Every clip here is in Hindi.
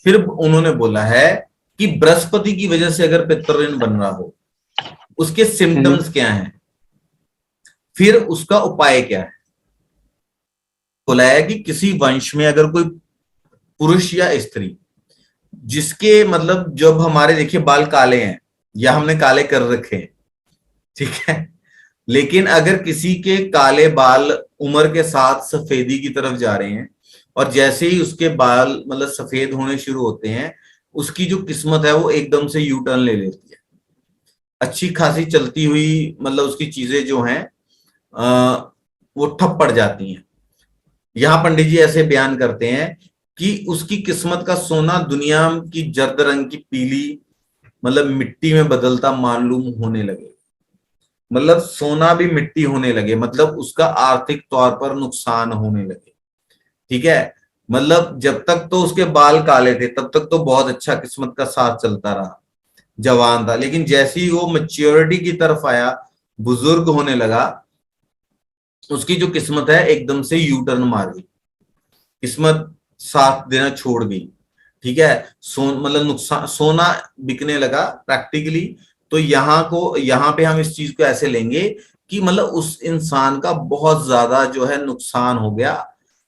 फिर उन्होंने बोला है कि बृहस्पति की वजह से अगर पितृ ऋण बन रहा हो, उसके सिम्टम्स क्या हैं, फिर उसका उपाय क्या है। बोला है कि किसी वंश में अगर कोई पुरुष या स्त्री जिसके मतलब जब हमारे देखिए बाल काले हैं या हमने काले कर रखे हैं, ठीक है, लेकिन अगर किसी के काले बाल उम्र के साथ सफेदी की तरफ जा रहे हैं और जैसे ही उसके बाल मतलब सफेद होने शुरू होते हैं, उसकी जो किस्मत है वो एकदम से यू टर्न ले लेती है। अच्छी खासी चलती हुई मतलब उसकी चीजें जो हैं वो ठप पड़ जाती हैं। यहां पंडित जी ऐसे बयान करते हैं कि उसकी किस्मत का सोना दुनिया की जर्द रंग की पीली मतलब मिट्टी में बदलता मालूम होने लगे। मतलब सोना भी मिट्टी होने लगे, मतलब उसका आर्थिक तौर पर नुकसान होने लगे। ठीक है, मतलब जब तक तो उसके बाल काले थे तब तक तो बहुत अच्छा किस्मत का साथ चलता रहा, जवान था, लेकिन जैसे ही वो मैच्योरिटी की तरफ आया, बुजुर्ग होने लगा, उसकी जो किस्मत है एकदम से यू टर्न मार गई, किस्मत साथ देना छोड़ गई। ठीक है, मतलब नुकसान, सोना बिकने लगा प्रैक्टिकली। तो यहाँ पे हम इस चीज को ऐसे लेंगे कि मतलब उस इंसान का बहुत ज्यादा जो है नुकसान हो गया,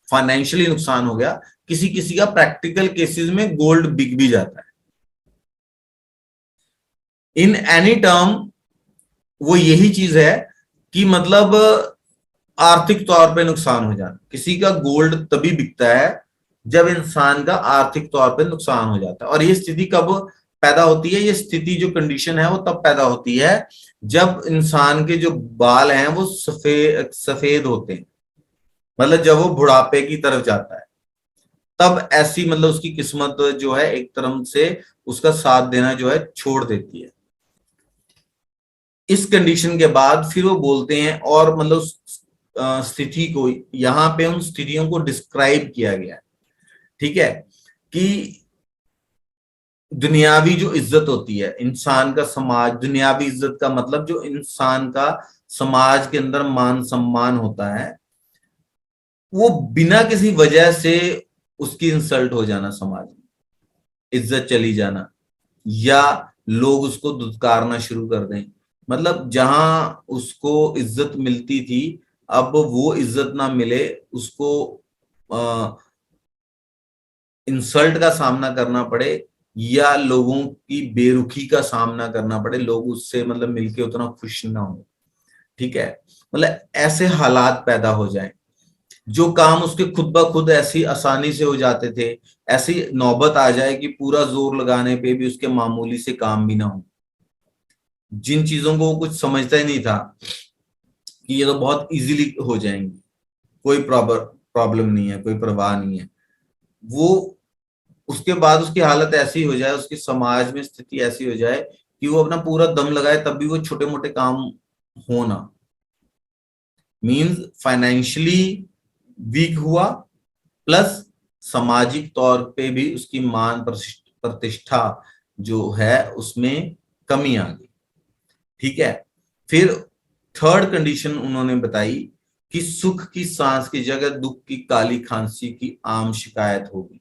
फाइनेंशियली नुकसान हो गया। किसी किसी का प्रैक्टिकल केसेस में गोल्ड बिक भी जाता है। इन एनी टर्म वो यही चीज है कि मतलब आर्थिक तौर पे नुकसान हो जाना। किसी का गोल्ड तभी बिकता है जब इंसान का आर्थिक तौर पे नुकसान हो जाता है। और ये स्थिति कब पैदा होती है, ये स्थिति जो कंडीशन है वो तब पैदा होती है जब इंसान के जो बाल हैं वो सफेद सफेद होते हैं, मतलब जब वो बुढ़ापे की तरफ जाता है, तब ऐसी मतलब उसकी किस्मत जो है एक तरफ से उसका साथ देना जो है छोड़ देती है। इस कंडीशन के बाद फिर वो बोलते हैं, और मतलब स्थिति को यहां पे उन स्थितियों को डिस्क्राइब किया गया है। ठीक है, कि दुनियावी जो इज्जत होती है इंसान का, समाज, दुनियावी इज्जत का मतलब जो इंसान का समाज के अंदर मान सम्मान होता है, वो बिना किसी वजह से उसकी इंसल्ट हो जाना, समाज में इज्जत चली जाना, या लोग उसको दुत्कारना शुरू कर दें। मतलब जहां उसको इज्जत मिलती थी, अब वो इज्जत ना मिले, उसको इंसल्ट का सामना करना पड़े, या लोगों की बेरुखी का सामना करना पड़े, लोग उससे मतलब मिलके उतना खुश ना हो। ठीक है, मतलब ऐसे हालात पैदा हो जाएं, जो काम उसके खुद ब खुद ऐसी आसानी से हो जाते थे, ऐसी नौबत आ जाए कि पूरा जोर लगाने पे भी उसके मामूली से काम भी ना हो। जिन चीजों को वो कुछ समझता ही नहीं था कि ये तो बहुत इजीली हो जाएंगी, कोई प्रॉब्लम नहीं है, कोई परवाह नहीं है, वो उसके बाद उसकी हालत ऐसी हो जाए, उसकी समाज में स्थिति ऐसी हो जाए कि वो अपना पूरा दम लगाए तब भी वो छोटे मोटे काम होना, मींस फाइनेंशियली वीक हुआ, प्लस सामाजिक तौर पे भी उसकी मान प्रतिष्ठा जो है उसमें कमी आ गई। ठीक है, फिर थर्ड कंडीशन उन्होंने बताई कि सुख की सांस की जगह दुख की काली खांसी की आम शिकायत होगी।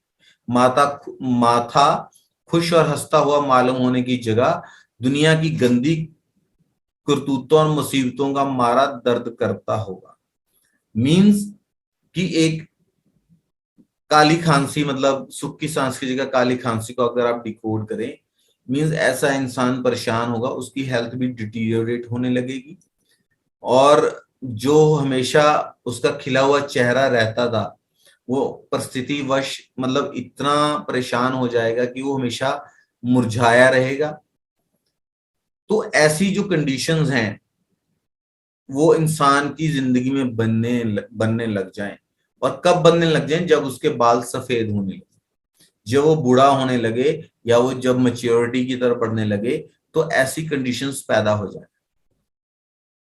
माथा खुश और हंसता हुआ मालूम होने की जगह दुनिया की गंदी करतूतों और मुसीबतों का मारा दर्द करता होगा। मींस कि एक काली खांसी, मतलब सुख की सांस की जगह काली खांसी को अगर आप डिकोड करें, मींस ऐसा इंसान परेशान होगा, उसकी हेल्थ भी डिटीरियोरेट होने लगेगी, और जो हमेशा उसका खिला हुआ चेहरा रहता था वो परिस्थिति वश मतलब इतना परेशान हो जाएगा कि वो हमेशा मुरझाया रहेगा। तो ऐसी जो कंडीशंस हैं वो इंसान की जिंदगी में बनने लग जाएं। और कब बनने लग जाएं? जब उसके बाल सफेद होने लगे, जब वो बूढ़ा होने लगे, या वो जब मैच्योरिटी की तरफ बढ़ने लगे, तो ऐसी कंडीशंस पैदा हो जाए।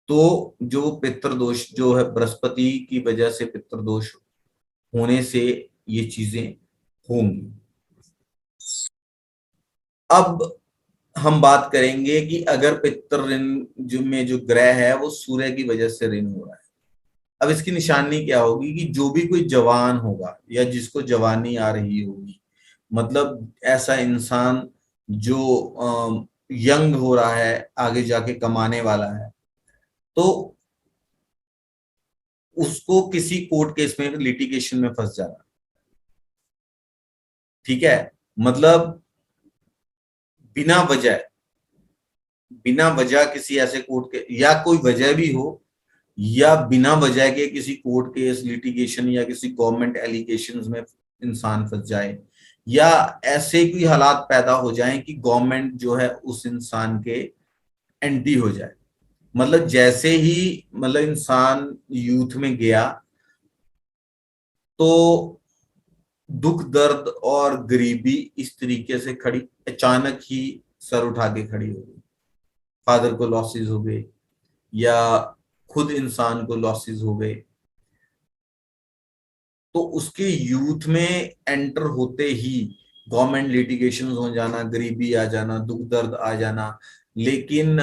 तो जो पितृदोष जो है, बृहस्पति की वजह से पितृदोष होने से ये चीजें होंगी। अब हम बात करेंगे कि अगर पितृ ऋण में जो ग्रह है वो सूर्य की वजह से ऋण हो रहा है, अब इसकी निशानी क्या होगी कि जो भी कोई जवान होगा या जिसको जवानी आ रही होगी, मतलब ऐसा इंसान जो यंग हो रहा है, आगे जाके कमाने वाला है, तो उसको किसी कोर्ट केस में, लिटिगेशन में फंस जाना, ठीक है, मतलब बिना वजह, बिना वजह किसी ऐसे कोर्ट के, या कोई वजह भी हो, या बिना वजह के किसी कोर्ट केस, लिटिगेशन या किसी गवर्नमेंट एलिगेशंस में इंसान फंस जाए, या ऐसे कोई हालात पैदा हो जाएं कि गवर्नमेंट जो है उस इंसान के एंटी हो जाए। मतलब जैसे ही मतलब इंसान यूथ में गया, तो दुख दर्द और गरीबी इस तरीके से खड़ी, अचानक ही सर उठा के खड़ी हो गई। फादर को लॉसेस हो गए, या खुद इंसान को लॉसेस हो गए। तो उसके यूथ में एंटर होते ही गवर्नमेंट लिटिगेशन हो जाना, गरीबी आ जाना, दुख दर्द आ जाना, लेकिन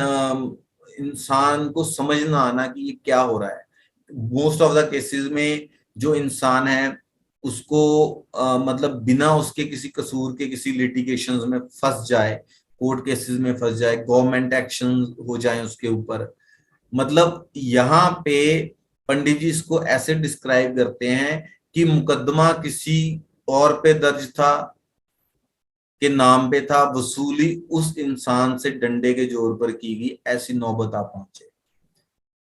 इंसान को समझ ना आना कि ये क्या हो रहा है। मोस्ट ऑफ द केसेस में जो इंसान है उसको मतलब बिना उसके किसी कसूर के किसी लिटिगेशन में फंस जाए, कोर्ट केसेस में फंस जाए, गवर्नमेंट एक्शन हो जाए उसके ऊपर। मतलब यहाँ पे पंडित जी इसको ऐसे डिस्क्राइब करते हैं कि मुकदमा किसी और पे दर्ज था, के नाम पे था, वसूली उस इंसान से डंडे के जोर पर की गई, ऐसी नौबत आ पहुंचे।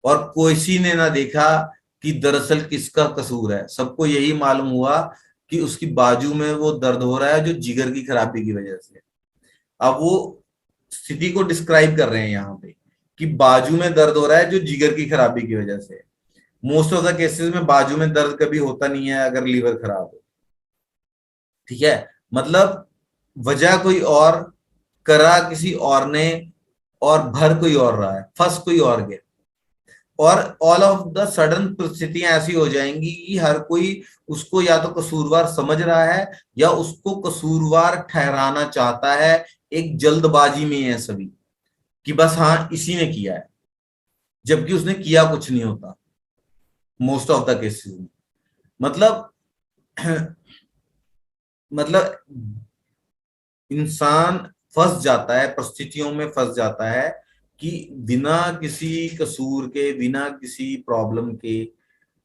और किसी ने ना देखा कि दरअसल किसका कसूर है। सबको यही मालूम हुआ कि उसकी बाजू में वो दर्द हो रहा है जो जिगर की खराबी की वजह से। अब वो स्थिति को डिस्क्राइब कर रहे हैं यहाँ पे कि बाजू में दर्द हो रहा है जो जिगर की खराबी की वजह से। मोस्ट ऑफ द केसेस में बाजू में दर्द कभी होता नहीं है अगर लीवर खराब हो, ठीक है। मतलब वजह कोई और, करा किसी और ने, और भर कोई और रहा है, फंस कोई और गया। और ऑल ऑफ द सडन परिस्थितियां ऐसी हो जाएंगी कि हर कोई उसको या तो कसूरवार समझ रहा है, या उसको कसूरवार ठहराना चाहता है। एक जल्दबाजी में है सभी कि बस हाँ इसी ने किया है, जबकि उसने किया कुछ नहीं होता मोस्ट ऑफ द केसेस में। मतलब मतलब इंसान फंस जाता है, परिस्थितियों में फंस जाता है कि बिना किसी कसूर के, बिना किसी प्रॉब्लम के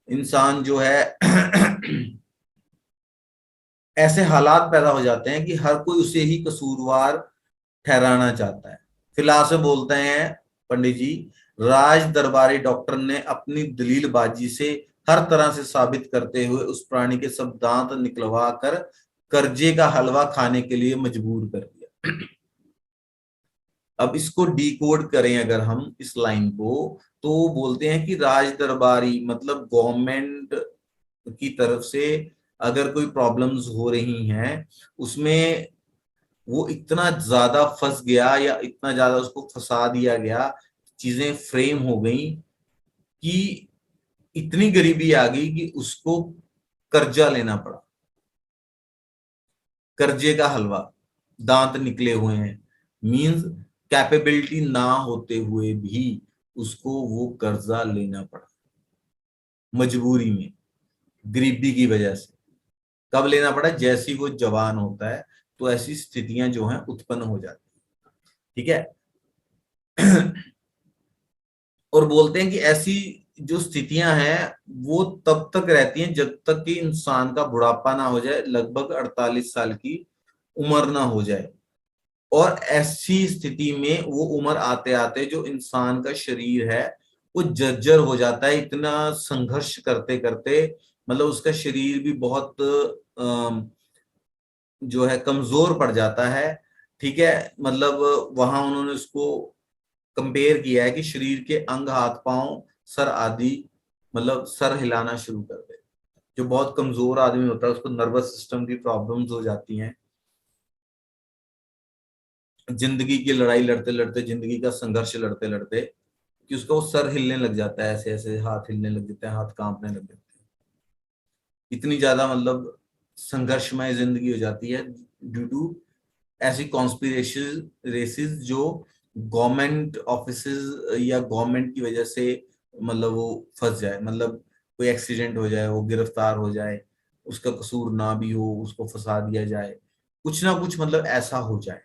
इंसान जो है ऐसे हालात पैदा हो जाते हैं कि हर कोई उसे ही कसूरवार ठहराना चाहता है। फिलहाल से बोलते हैं पंडित जी, राज दरबारी डॉक्टर ने अपनी दलीलबाजी से हर तरह से साबित करते हुए उस प्राणी के सब दांत निकलवा कर कर्जे का हलवा खाने के लिए मजबूर कर दिया। अब इसको डिकोड करें अगर हम इस लाइन को, तो बोलते हैं कि राज दरबारी मतलब गवर्नमेंट की तरफ से अगर कोई प्रॉब्लम्स हो रही हैं, उसमें वो इतना ज्यादा फंस गया, या इतना ज्यादा उसको फंसा दिया गया, चीजें फ्रेम हो गई कि इतनी गरीबी आ गई कि उसको कर्जा लेना पड़ा। कर्जे का हलवा, दांत निकले हुए हैं, मींस कैपेबिलिटी ना होते हुए भी उसको वो कर्जा लेना पड़ा, मजबूरी में, गरीबी की वजह से। कब लेना पड़ा? जैसी वो जवान होता है तो ऐसी स्थितियां जो हैं उत्पन्न हो जाती है, ठीक है। और बोलते हैं कि ऐसी जो स्थितियां हैं वो तब तक रहती हैं जब तक कि इंसान का बुढ़ापा ना हो जाए, लगभग 48 साल की उम्र ना हो जाए। और ऐसी स्थिति में वो उम्र आते आते जो इंसान का शरीर है वो जर्जर हो जाता है, इतना संघर्ष करते करते। मतलब उसका शरीर भी बहुत जो है कमजोर पड़ जाता है, ठीक है। मतलब वहां उन्होंने उसको कंपेयर किया है कि शरीर के अंग, हाथ पांव, सर आदि, मतलब सर हिलाना शुरू कर दे। जो बहुत कमजोर आदमी होता है उसको नर्वस सिस्टम की प्रॉब्लम्स हो जाती हैं, जिंदगी की लड़ाई लड़ते लड़ते, जिंदगी का संघर्ष लड़ते लड़ते, कि उसका वो सर हिलने लग जाता है, ऐसे ऐसे हाथ हिलने लग जाते हैं, हाथ कांपने लग जाते हैं। इतनी ज्यादा मतलब संघर्षमय जिंदगी हो जाती है ड्यू टू ऐसी कॉन्स्पिरेशन रेसिस जो गवर्नमेंट ऑफिसेज या गवर्नमेंट की वजह से मतलब वो फंस जाए। मतलब कोई एक्सीडेंट हो जाए, वो गिरफ्तार हो जाए, उसका कसूर ना भी हो, उसको फंसा दिया जाए, कुछ ना कुछ मतलब ऐसा हो जाए।